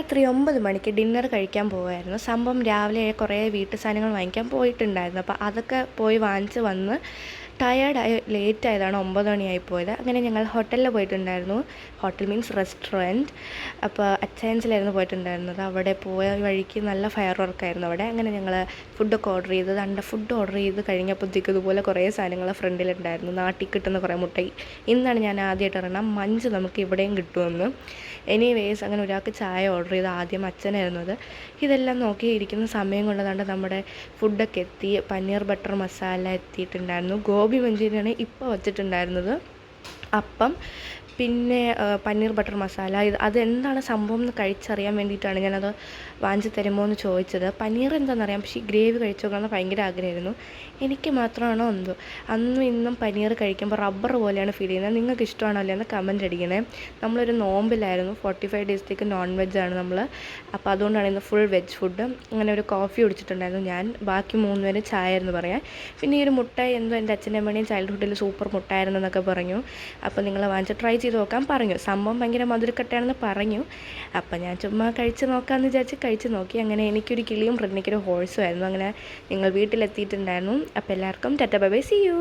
രാത്രി 9 മണിക്ക് ഡിന്നർ കഴിക്കാൻ പോവായിരുന്നു. സംഭവം രാവിലെ കുറേ വീട്ടു സാധനങ്ങൾ വാങ്ങിക്കാൻ പോയിട്ടുണ്ടായിരുന്നു. അപ്പോൾ അതൊക്കെ പോയി വാങ്ങിച്ച് വന്ന് ടയേർഡായി ലേറ്റായതാണ്, 9 മണിയായി പോയത്. അങ്ങനെ ഞങ്ങൾ ഹോട്ടലിൽ പോയിട്ടുണ്ടായിരുന്നു. Hotel means restaurant. അപ്പോൾ അച്ചയൻസിലായിരുന്നു പോയിട്ടുണ്ടായിരുന്നത്. അവിടെ പോയ വഴിക്ക് നല്ല ഫയർ വർക്കായിരുന്നു അവിടെ. അങ്ങനെ ഞങ്ങൾ ഫുഡൊക്കെ ഓർഡർ ചെയ്ത് ഫുഡ് ഓർഡർ ചെയ്ത് കഴിഞ്ഞപ്പോഴത്തേക്ക് ഇതുപോലെ കുറേ സാധനങ്ങൾ ഫ്രണ്ടിലുണ്ടായിരുന്നു. നാട്ടിൽ കിട്ടുന്ന കുറേ മുട്ട. ഇന്നാണ് ഞാൻ ആദ്യമായിട്ട് അറിയണം മഞ്ച് നമുക്ക് ഇവിടെയും കിട്ടുമെന്ന്. എനിവേസ് അങ്ങനെ ഒരാൾക്ക് ചായ ഓർഡർ ചെയ്ത് ആദ്യം അച്ഛനായിരുന്നു അത്. ഇതെല്ലാം നോക്കിയിരിക്കുന്ന സമയം കൊണ്ട് നമ്മുടെ ഫുഡൊക്കെ എത്തി. പനീർ ബട്ടർ മസാല എത്തിയിട്ടുണ്ടായിരുന്നു. ഗോബി മഞ്ചൂരിയാണ് ഇപ്പോൾ വച്ചിട്ടുണ്ടായിരുന്നത്. അപ്പം പിന്നെ പനീർ ബട്ടർ മസാല. അതെന്താണ് സംഭവം എന്ന് കഴിച്ചറിയാൻ വേണ്ടിയിട്ടാണ് ഞാനത് വാങ്ങിച്ച് തരുമോ എന്ന് ചോദിച്ചത്. പനീർ എന്താണെന്നറിയാം, പക്ഷേ ഈ ഗ്രേവി കഴിച്ചു നോക്കണമെന്ന് ഭയങ്കര ആഗ്രഹമായിരുന്നു. എനിക്ക് മാത്രമാണോ എന്തോ അന്നും ഇന്നും പനീർ കഴിക്കുമ്പോൾ റബ്ബർ പോലെയാണ് ഫീൽ ചെയ്യുന്നത്. നിങ്ങൾക്ക് ഇഷ്ടമാണോ അല്ലേ എന്ന് കമൻറ്റ് അടിക്കണേ. നമ്മളൊരു നോമ്പിലായിരുന്നു, 45 ഡേയ്സത്തേക്ക് നോൺ വെജ്ജാണ് നമ്മൾ. അപ്പോൾ അതുകൊണ്ടാണ് ഇന്ന് ഫുൾ വെജ് ഫുഡ്. അങ്ങനെ ഒരു കോഫി കുടിച്ചിട്ടുണ്ടായിരുന്നു ഞാൻ. ബാക്കി 3 പേര് ചായ ആയിരുന്നു പറയാൻ. പിന്നെ ഈ ഒരു മുട്ടായി എന്തോ എൻ്റെ അച്ഛൻ്റെ അമ്മയുടെയും ചൈൽഡ്ഹുഡിൽ സൂപ്പർ മുട്ടായിരുന്നു എന്നൊക്കെ പറഞ്ഞു. അപ്പോൾ നിങ്ങൾ വാങ്ങിച്ച് ട്രൈ ചെയ്ത് നോക്കാൻ പറഞ്ഞു. സംഭവം ഭയങ്കര മധുരക്കട്ടയാണെന്ന് പറഞ്ഞു. അപ്പോൾ ഞാൻ ചുമ്മാ കഴിച്ച് നോക്കാമെന്ന് വിചാരിച്ച് കഴിച്ച് നോക്കി. അങ്ങനെ എനിക്കൊരു കിളിയും റെഡ്നിക്കൊരു ഹോഴ്സും ആയിരുന്നു. അങ്ങനെ ഞങ്ങൾ വീട്ടിലെത്തിയിട്ടുണ്ടായിരുന്നു. അപ്പോൾ എല്ലാവർക്കും tata bye bye, see U.